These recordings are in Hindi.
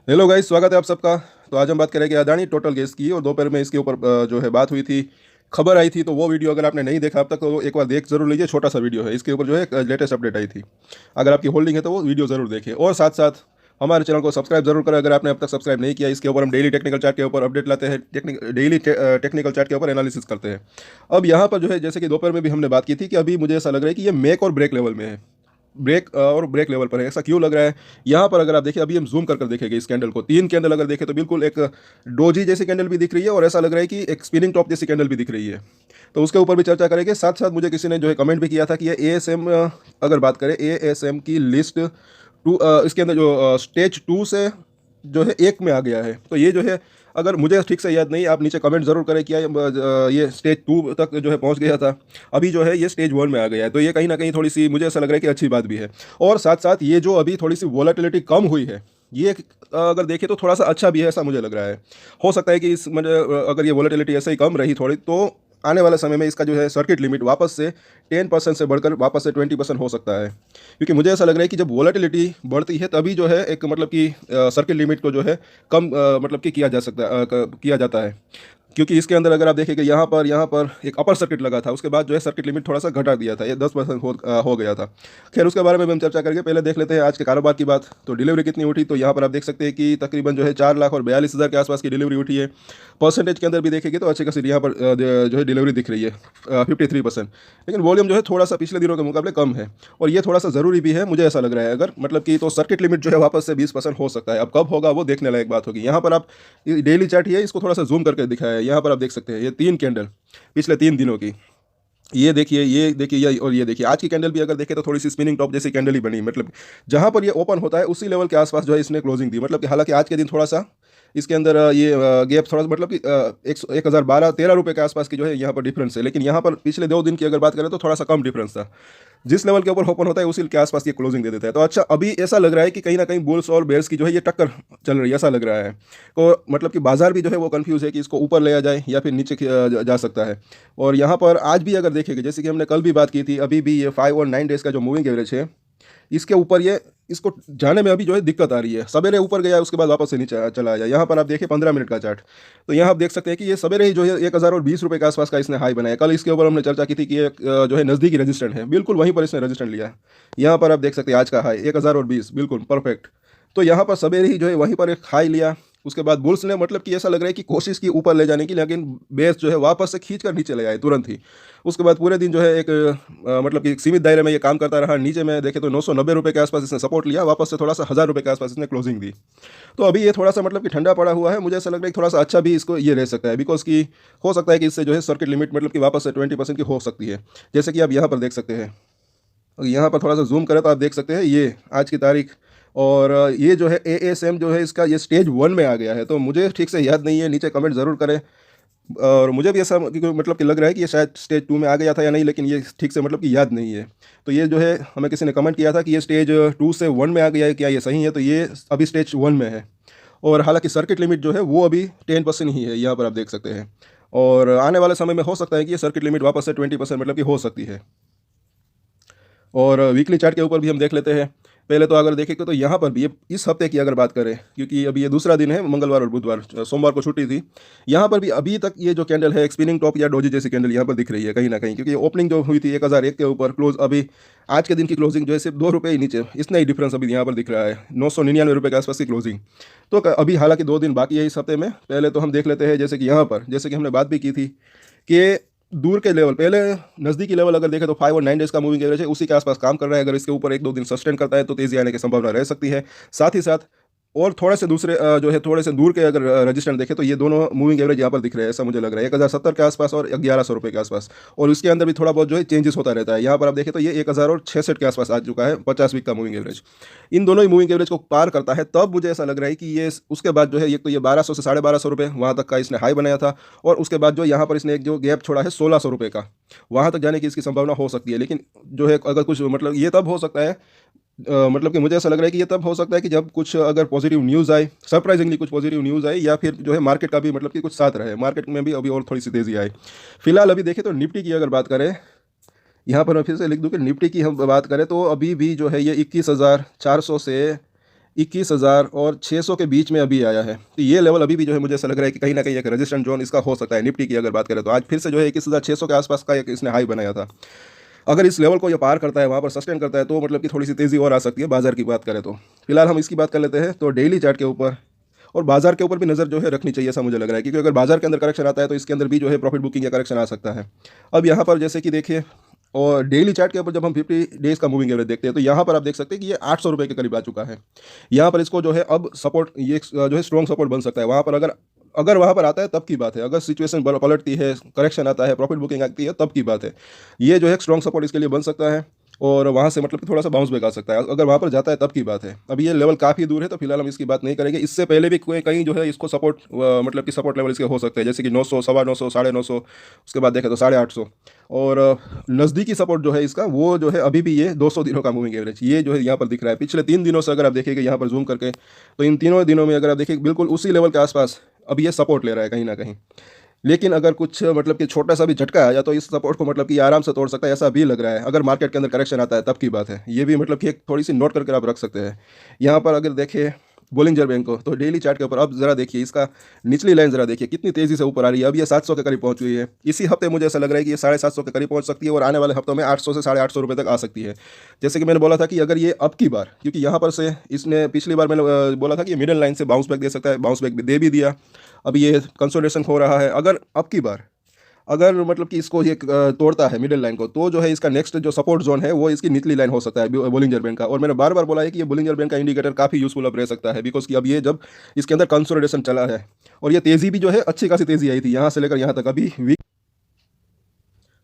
हेलो गाइस, स्वागत है आप सबका। तो आज हम बात करेंगे अदानी टोटल गैस की, और दोपहर में इसके ऊपर जो है बात हुई थी, खबर आई थी। तो वो वीडियो अगर आपने नहीं देखा अब तक तो एक बार देख जरूर लीजिए। छोटा सा वीडियो है, इसके ऊपर जो है लेटेस्ट अपडेट आई थी। अगर आपकी होल्डिंग है तो वो वीडियो जरूर देखें, और साथ साथ हमारे चैनल को सब्सक्राइब जरूर करें अगर आपने अब तक सब्सक्राइब नहीं किया। इसके ऊपर हम डेली टेक्निकल चार्ट के ऊपर अपडेट लाते हैं, डेली टेक्निकल चार्ट के ऊपर एनालिसिस करते हैं। अब यहाँ पर जो है, जैसे कि दोपहर में भी हमने बात की थी कि अभी मुझे ऐसा लग रहा है कि ये मेक और ब्रेक लेवल में है। ब्रेक और ब्रेक लेवल पर है। ऐसा क्यों लग रहा है? यहाँ पर अगर आप देखिए, अभी हम जूम कर देखेंगे इस कैंडल को, तीन कैंडल अगर देखें तो बिल्कुल एक डोजी जैसी कैंडल भी दिख रही है, और ऐसा लग रहा है कि एक स्पिनिंग टॉप जैसी कैंडल भी दिख रही है। तो उसके ऊपर भी चर्चा करेंगे। साथ साथ मुझे किसी ने जो है कमेंट भी किया था कि ये एएसएम, अगर बात करें एएसएम की लिस्ट टू, इसके अंदर जो स्टेज टू से जो है एक में आ गया है। तो ये जो है, अगर मुझे ठीक से याद नहीं, आप नीचे कमेंट जरूर करें कि ये स्टेज टू तक जो है पहुंच गया था, अभी जो है ये स्टेज वन में आ गया है। तो ये कहीं ना कहीं थोड़ी सी मुझे ऐसा लग रहा है कि अच्छी बात भी है। और साथ साथ ये जो अभी थोड़ी सी वोलाटिलिटी कम हुई है, ये अगर देखें तो थोड़ा सा अच्छा भी है, ऐसा मुझे लग रहा है। हो सकता है कि इस अगर ये वोलाटिलिटी ऐसे ही कम रही थोड़ी, तो आने वाले समय में इसका जो है सर्किट लिमिट वापस से 10% से बढ़कर वापस से 20% हो सकता है। क्योंकि मुझे ऐसा लग रहा है कि जब वोलेटिलिटी बढ़ती है तभी जो है एक मतलब कि सर्किट लिमिट को जो है कम मतलब कि किया जा सकता है, किया जाता है। क्योंकि इसके अंदर अगर आप देखेंगे, यहाँ पर एक अपर सर्किट लगा था, उसके बाद जो है सर्किट लिमिट थोड़ा सा घटा दिया था, ये 10% हो गया था। खैर, उसके बारे में भी हम चर्चा करेंगे। पहले देख लेते हैं आज के कारोबार की बात। तो डिलीवरी कितनी उठी, तो यहाँ पर आप देख सकते हैं कि तकरीबन जो है 4,42,000 के आसपास की डिलीवरी उठी है। परसेंटेज के अंदर भी देखेंगे तो अच्छी खासी यहाँ पर जो है डिलीवरी दिख रही है, 53%। लेकिन वॉल्यूम जो है थोड़ा सा पिछले दिनों के मुकाबले कम है, और ये थोड़ा सा ज़रूरी भी है मुझे ऐसा लग रहा है। अगर मतलब कि तो सर्किट लिमिट जो है वापस से 20% हो सकता है। अब कब होगा वो देखने लायक बात होगी। यहाँ पर आप डेली चार्ट ही है, इसको थोड़ा सा जूम करके दिखाया है। यहाँ पर आप देख सकते हैं ये तीन कैंडल पिछले 3 दिनों की, ये देखिए, ये देखिए, ये और ये देखिए। आज की कैंडल भी अगर देखें तो थोड़ी सी स्पिनिंग टॉप जैसी कैंडल ही बनी, मतलब जहां पर ये ओपन होता है उसी लेवल के आसपास जो है इसने क्लोजिंग दी। मतलब कि हालांकि आज के दिन थोड़ा सा इसके अंदर ये गैप थोड़ा सा, मतलब कि 1,012-13 रुपये के आसपास की जो है यहाँ पर डिफरेंस है। लेकिन यहाँ पर पिछले 2 दिन की अगर बात करें तो थोड़ा सा कम डिफरेंस था। जिस लेवल के ऊपर ओपन होता है उसी के आसपास ये क्लोजिंग दे देता है। तो अच्छा, अभी ऐसा लग रहा है कि कहीं ना कहीं बुल्स और बेयर्स की जो है ये टक्कर चल रही है, ऐसा लग रहा है। तो मतलब कि बाजार भी जो है वो कंफ्यूज है कि इसको ऊपर ले जाए या फिर नीचे जा सकता है। और यहाँ पर आज भी अगर देखेंगे, जैसे कि हमने कल भी बात की थी, अभी भी ये 5 और 9 डेज का जो मूविंग एवरेज है, इसके ऊपर ये, इसको जाने में अभी जो है दिक्कत आ रही है। सवेरे ऊपर गया, उसके बाद वापस से नीचे चला आया। यहाँ पर आप देखिए 15 मिनट का चार्ट, तो यहाँ आप देख सकते हैं कि ये सवेरे ही जो है 1,020 रुपये के आसपास का इसने हाई बनाया। कल इसके ऊपर हमने चर्चा की थी कि ये जो है नज़दीकी रजिस्टेंट है, बिल्कुल वहीं पर इसने रजिस्टेंट लिया। यहाँ पर आप देख सकते हैं आज का हाई 1,020, बिल्कुल परफेक्ट। तो यहाँ पर सवेरे ही जो है वहीं पर एक हाई लिया। उसके बाद बुल्स ने मतलब कि ऐसा लग रहा है कि कोशिश की ऊपर ले जाने की, लेकिन बेस जो है वापस से खींच कर नीचे ले आए तुरंत ही। उसके बाद पूरे दिन जो है एक मतलब कि एक सीमित दायरे में ये काम करता रहा। नीचे में देखे तो 990 रुपये के आसपास इसने सपोर्ट लिया, वापस से थोड़ा सा 1,000 रुपये के आसपास इसने क्लोजिंग दी। तो अभी ये थोड़ा सा मतलब कि ठंडा पड़ा हुआ है। मुझे ऐसा लग रहा है कि थोड़ा सा अच्छा भी इसको ये रह सकता है, बिकॉज की हो सकता है कि इससे जो है सर्किट लिमिट मतलब कि वापस से 20% की हो सकती है, जैसे कि आप यहाँ पर देख सकते हैं। यहाँ पर थोड़ा सा जूम करें तो आप देख सकते हैं ये आज की तारीख, और ये जो है एएसएम जो है इसका, ये स्टेज वन में आ गया है। तो मुझे ठीक से याद नहीं है, नीचे कमेंट ज़रूर करें। और मुझे भी ऐसा मतलब कि लग रहा है कि ये शायद स्टेज टू में आ गया था या नहीं, लेकिन ये ठीक से मतलब कि याद नहीं है। तो ये जो है, हमें किसी ने कमेंट किया था कि ये स्टेज टू से वन में आ गया है, क्या ये सही है? तो ये अभी स्टेज वन में है। और हालांकि सर्किट लिमिट जो है वो अभी 10% ही है, यहाँ पर आप देख सकते हैं। और आने वाले समय में हो सकता है कि ये सर्किट लिमिट वापस से 20% मतलब कि हो सकती है। और वीकली चार्ट के ऊपर भी हम देख लेते हैं। पहले तो अगर देखें तो यहाँ पर भी ये इस हफ्ते की अगर बात करें, क्योंकि अभी ये दूसरा दिन है, मंगलवार और बुधवार, सोमवार को छुट्टी थी। यहाँ पर भी अभी तक ये जो कैंडल है, स्पिनिंग टॉप या डोजी जैसी कैंडल यहाँ पर दिख रही है कहीं ना कहीं। क्योंकि ओपनिंग जो हुई थी 1,001 के ऊपर, क्लोज अभी आज के दिन की क्लोजिंग जो है सिर्फ 2 रुपये ही नीचे, इतना ही डिफरेंस अभी यहाँ पर दिख रहा है, 999 रुपये के आसपास की क्लोजिंग। तो अभी हालांकि 2 दिन बाकी है इस हफ्ते में। पहले तो हम देख लेते हैं, जैसे कि यहाँ पर, जैसे कि हमने बात भी की थी कि दूर के लेवल, पहले नज़दीकी लेवल अगर देखें तो 5 और 9 डेज का मूविंग एवरेज है, उसी के आसपास काम कर रहा है। अगर इसके ऊपर 1-2 दिन सस्टेन करता है तो तेज़ी आने की संभावना रह सकती है। साथ ही साथ और थोड़े से दूसरे जो है थोड़े से दूर के अगर रजिस्टर देखें तो ये दोनों मूविंग एवरेज यहाँ पर दिख रहे हैं, ऐसा मुझे लग रहा है, 1,070 के आसपास और 1,100 रुपये के आसपास। और उसके अंदर भी थोड़ा बहुत जो है चेंजेस होता रहता है। यहाँ पर आप देखें तो ये 1,066 के आसपास आ चुका है, 50 वीक का मूविंग एवरेज। इन दोनों ही मूविंग एवरेज को पार करता है तब मुझे ऐसा लग रहा है कि ये उसके बाद जो है, एक तो ये 1,200 से 1,250 रुपये वहाँ तक का इसने हाई बनाया था, और उसके बाद जो यहाँ पर इसने एक जो गैप छोड़ा है 1,600 रुपये का, वहाँ तक जाने की इसकी संभावना हो सकती है। लेकिन जो है अगर कुछ मतलब ये तब हो सकता है, मतलब कि मुझे ऐसा लग रहा है कि ये तब हो सकता है कि जब कुछ अगर पॉजिटिव न्यूज़ आए, सरप्राइजिंगली कुछ पॉजिटिव न्यूज़ आए, या फिर जो है मार्केट का भी मतलब कि कुछ साथ रहे, मार्केट में भी अभी और थोड़ी सी तेज़ी आए। फिलहाल अभी देखें तो निफ्टी की अगर बात करें, यहाँ पर मैं फिर से लिख दूं कि निफ्टी की हम बात करें तो अभी भी जो है ये 21,400 से 21,600 के बीच में अभी आया है। तो ये लेवल अभी भी जो है मुझे ऐसा लग रहा है कि कहीं ना कहीं एक रेजिस्टेंट जोन इसका हो सकता है। निफ्टी की अगर बात करें तो आज फिर से जो है 21,600 के आसपास का एक इसने हाई बनाया था। अगर इस लेवल को ये पार करता है, वहाँ पर सस्टेन करता है, तो मतलब कि थोड़ी सी तेज़ी और आ सकती है बाजार की बात करें तो। फिलहाल हम इसकी बात कर लेते हैं तो डेली चार्ट के ऊपर और बाजार के ऊपर भी नज़र जो है रखनी चाहिए, ऐसा मुझे लग रहा है, क्योंकि अगर बाजार के अंदर करेक्शन आता है तो इसके अंदर भी जो है प्रॉफिट बुकिंग या करेक्शन आ सकता है। अब यहाँ पर जैसे कि देखिए, और डेली चार्ट के ऊपर जब हम 50 डेज़ का मूविंग एवरेज देखते हैं तो यहाँ पर आप देख सकते हैं कि ये 800 रुपये के करीब आ चुका है। यहाँ पर इसको जो है अब सपोर्ट, ये जो है स्ट्रॉन्ग सपोर्ट बन सकता है। वहाँ पर अगर अगर वहाँ पर आता है तब की बात है, अगर सिचुएशन पलटती है, करेक्शन आता है, प्रॉफिट बुकिंग आती है, तब की बात है। ये जो है स्ट्रॉन्ग सपोर्ट इसके लिए बन सकता है और वहाँ से मतलब कि थोड़ा सा बाउंस बैक आ सकता है। अगर वहाँ पर जाता है तब की बात है। अब ये लेवल काफ़ी दूर है तो फिलहाल हम इसकी बात नहीं करेंगे। इससे पहले भी कोई कहीं जो है इसको सपोर्ट मतलब कि सपोर्ट लेवल इसके हो सकते हैं, जैसे कि 900, 950, 950, उसके बाद देखें तो 850। और नज़दीकी सपोर्ट जो है इसका वो जो है अभी भी ये 200 दिनों का मूविंग एवरेज, ये जो है यहाँ पर दिख रहा है। पिछले 3 दिनों से अगर आप देखिएगा यहाँ पर जूम करके, तो इन तीनों दिनों में अगर आप देखिए बिल्कुल उसी लेवल के आसपास अब ये सपोर्ट ले रहा है कहीं ना कहीं। लेकिन अगर कुछ मतलब कि छोटा सा भी झटका आया तो इस सपोर्ट को मतलब कि आराम से तोड़ सकता है, ऐसा भी लग रहा है। अगर मार्केट के अंदर करेक्शन आता है तब की बात है। ये भी मतलब कि एक थोड़ी सी नोट करके आप रख सकते हैं। यहाँ पर अगर देखें बोलिंजर बैंक को, तो डेली चार्ट के ऊपर अब जरा देखिए इसका निचली लाइन जरा देखिए कितनी तेज़ी से ऊपर आ रही है। अब ये 700 के करीब पहुंच हुई है। इसी हफ्ते मुझे ऐसा लग रहा है कि ये 750 के करीब पहुंच सकती है और आने वाले हफ्तों में 800 से 850 रुपये तक आ सकती है। जैसे कि मैंने बोला था कि अगर ये अब की बार, क्योंकि यहाँ पर से इसने पिछली बार मैंने बोला था कि ये मिडल लाइन से बाउंस बैक दे सकता है, बाउंस बैक दे भी दिया। अब ये कंसोलिडेशन हो रहा है। अगर अब की बार अगर मतलब कि इसको ये तोड़ता है मिडिल लाइन को, तो जो है इसका नेक्स्ट जो सपोर्ट जोन है वो इसकी निचली लाइन हो सकता है बोलिंजर बैंड का। और मैंने बार बार बोला है कि ये बोलिंजर बैंड का इंडिकेटर काफ़ी यूजफुल अब रह सकता है, बिकॉज कि अब ये जब इसके अंदर कंसोलिडेशन चला है और ये तेज़ी भी जो है अच्छी खासी तेज़ी आई थी यहाँ से लेकर यहाँ तक। अभी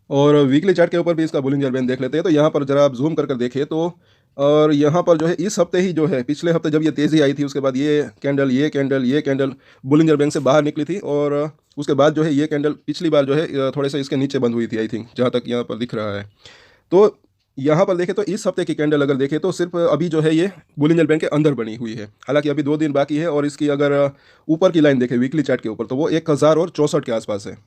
और वीकली चार्ट के ऊपर भी इसका बोलिंजर बैंड देख लेते हैं। तो यहाँ पर जरा आप जूम कर देखिए तो, और यहाँ पर जो है इस हफ्ते ही जो है, पिछले हफ्ते जब ये तेज़ी आई थी उसके बाद ये कैंडल बोलिंजर बैंड से बाहर निकली थी। और उसके बाद जो है ये कैंडल पिछली बार जो है थोड़े से इसके नीचे बंद हुई थी, आई थिंक, जहाँ तक यहाँ पर दिख रहा है। तो यहाँ पर देखें तो इस हफ्ते की कैंडल अगर देखें तो सिर्फ अभी जो है ये बोलिंजर बैंड के अंदर बनी हुई है। हालांकि अभी 2 दिन बाकी है। और इसकी अगर ऊपर की लाइन देखें वीकली चार्ट के ऊपर, तो वो 1064 के आसपास है।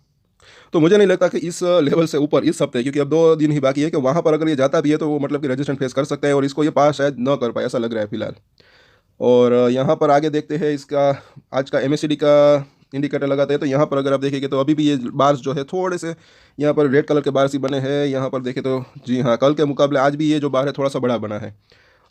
तो मुझे नहीं लगता कि इस लेवल से ऊपर इस हफ्ते, क्योंकि अब 2 दिन ही बाकी है, कि वहाँ पर अगर ये जाता भी है तो वो मतलब कि रेजिस्टेंट फेस कर सकता है और इसको ये पास शायद न कर पाए, ऐसा लग रहा है फिलहाल। और यहाँ पर आगे देखते हैं इसका आज का MACD का इंडिकेटर लगाते हैं। तो यहाँ पर अगर आप देखेंगे तो अभी भी ये बार्स जो है थोड़े से यहाँ पर रेड कलर के बार्स ही बने हैं। यहाँ पर देखें तो जी हाँ, कल के मुकाबले आज भी ये जो बार है थोड़ा सा बड़ा बना है।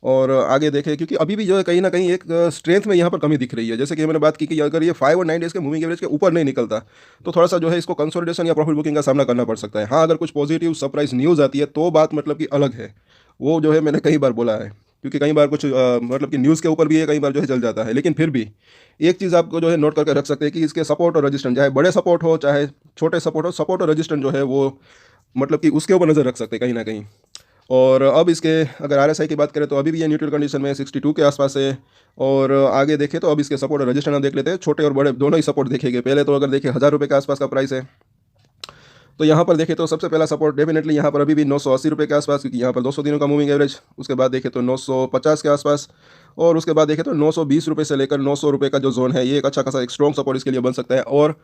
और आगे देखें, क्योंकि अभी भी जो है कहीं ना कहीं एक स्ट्रेंथ में यहाँ पर कमी दिख रही है। जैसे कि मैंने बात की कि अगर ये 5 और 9 डेज़ के मूविंग एवरेज के ऊपर नहीं निकलता तो थोड़ा सा जो है इसको कंसोलिडेशन या प्रॉफिट बुकिंग का सामना करना पड़ सकता है। हाँ, अगर कुछ पॉजिटिव सरप्राइज न्यूज़ आती है तो बात मतलब कि अलग है, वो जो है मैंने कई बार बोला है। क्योंकि कई बार कुछ मतलब कि न्यूज़ के ऊपर भी है, कई बार जो है चल जाता है। लेकिन फिर भी एक चीज़ आपको जो है नोट करके रख सकते हैं कि इसके सपोर्ट और रजिस्टेंस, चाहे बड़े सपोर्ट हो चाहे छोटे सपोर्ट और रजिस्टेंस जो है वो मतलब कि उसके ऊपर नज़र रख सकते हैं कहीं ना कहीं। और अब इसके अगर RSI की बात करें तो अभी भी ये न्यूट्रल कंडीशन में 62 के आसपास है। और आगे देखें तो अब इसके सपोर्ट और रजिस्टेंस हम देख लेते हैं। छोटे और बड़े दोनों ही सपोर्ट देखेंगे। पहले तो अगर देखें 1000 रुपये के आसपास का प्राइस है, तो यहाँ पर देखें तो सबसे पहला सपोर्ट डेफिनेटली यहाँ पर अभी भी 980 रुपये के आसपास, क्योंकि यहाँ पर 200 दिनों का मूविंग एवरेज। उसके बाद देखें तो 950 के आसपास, और उसके बाद देखें तो 920 रुपये से लेकर 900 रुपये का जो जोन है ये एक अच्छा खासा एक स्ट्रॉन्ग सपोर्ट इसके लिए बन सकता है। और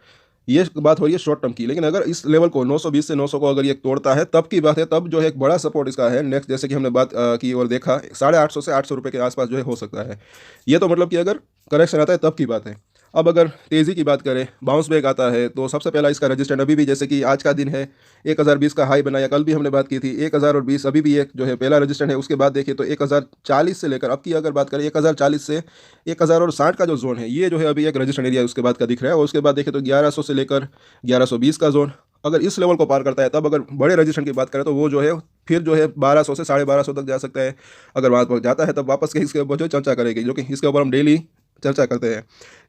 ये बात हो रही है शॉर्ट टर्म की। लेकिन अगर इस लेवल को 920 से 900 को अगर ये तोड़ता है तब की बात है, तब जो है एक बड़ा सपोर्ट इसका है नेक्स्ट, जैसे कि हमने बात की और देखा 850 से 800 रुपये के आसपास जो है हो सकता है। ये तो मतलब कि अगर करेक्शन आता है तब की बात है। अब अगर तेज़ी की बात करें, बाउंस बैक आता है, तो सबसे पहला इसका रजिस्टेंट अभी भी, जैसे कि आज का दिन है 1020 का हाई बनाया, कल भी हमने बात की थी 1020, अभी भी एक जो है पहला रजिस्टेंट है। उसके बाद देखिए तो 1040 से लेकर अब की अगर बात करें 1040 से 1060 का जो जोन है ये जो है अभी एक रजिस्टेंट एरिया उसके बाद का दिख रहा है। और उसके बाद देखें तो 1100 से लेकर 1120 का जोन अगर इस लेवल को पार करता है, तब अगर बड़े रजिस्टेंट की बात करें तो वो जो है फिर जो है 1200 से 1250 तक जा सकता है। अगर वहाँ पर जाता है तब वापस के इसके ऊपर जो चर्चा करेगी, जो कि इसके ऊपर हम डेली चर्चा करते हैं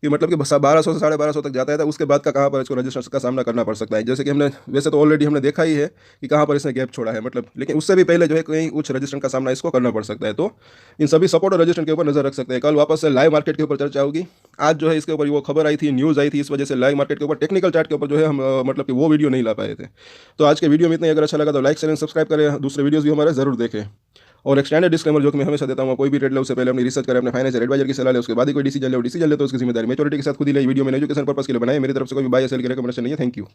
कि मतलब कि 1200 से 1250 तक जाता है तो उसके बाद का कहाँ पर इसको रजिस्ट्रेशन का सामना करना पड़ सकता है। जैसे कि हमने वैसे तो ऑलरेडी हमने देखा ही है कि कहाँ पर इसने गैप छोड़ा है, मतलब, लेकिन उससे भी पहले जो है कहीं उच्च रजिस्ट्रेशन का सामना इसको करना पड़ सकता है। तो इन सभी सपोर्ट और रजिस्ट्रेशन के ऊपर नजर रख सकते हैं। कल वापस से लाइव मार्केट के ऊपर चर्चा होगी। आज जो है इसके ऊपर वो खबर आई थी, न्यूज़ आई थी, इस वजह से लाइव मार्केट के ऊपर टेक्निकल चार्ट के ऊपर जो है हम मतलब कि वो वीडियो नहीं ला पाए थे। तो आज के वीडियो में इतना ही। अगर अच्छा लगा तो लाइक शेयर सब्सक्राइब करें, दूसरे वीडियोज़ भी हमारे जरूर देखें। और एक स्टैंडर्ड डिस्क्लेमर जो कि मैं हमेशा देता हूँ, कोई भी ट्रेड ले उससे पहले अपनी रिसर्च करें, अपने फाइनेंशियल एडवाइजर की सलाह ले, उसके बाद ही कोई डिसीजन ले। डिसीजन ले तो उसकी जिम्मेदारी मेच्योरिटी के साथ खुद ही ले। वीडियो में एजुकेशन पर्पस के लिए बनाए, मेरी तरफ से कोई भी बाय सेल की रिकमेंडेशन नहीं है। Thank you.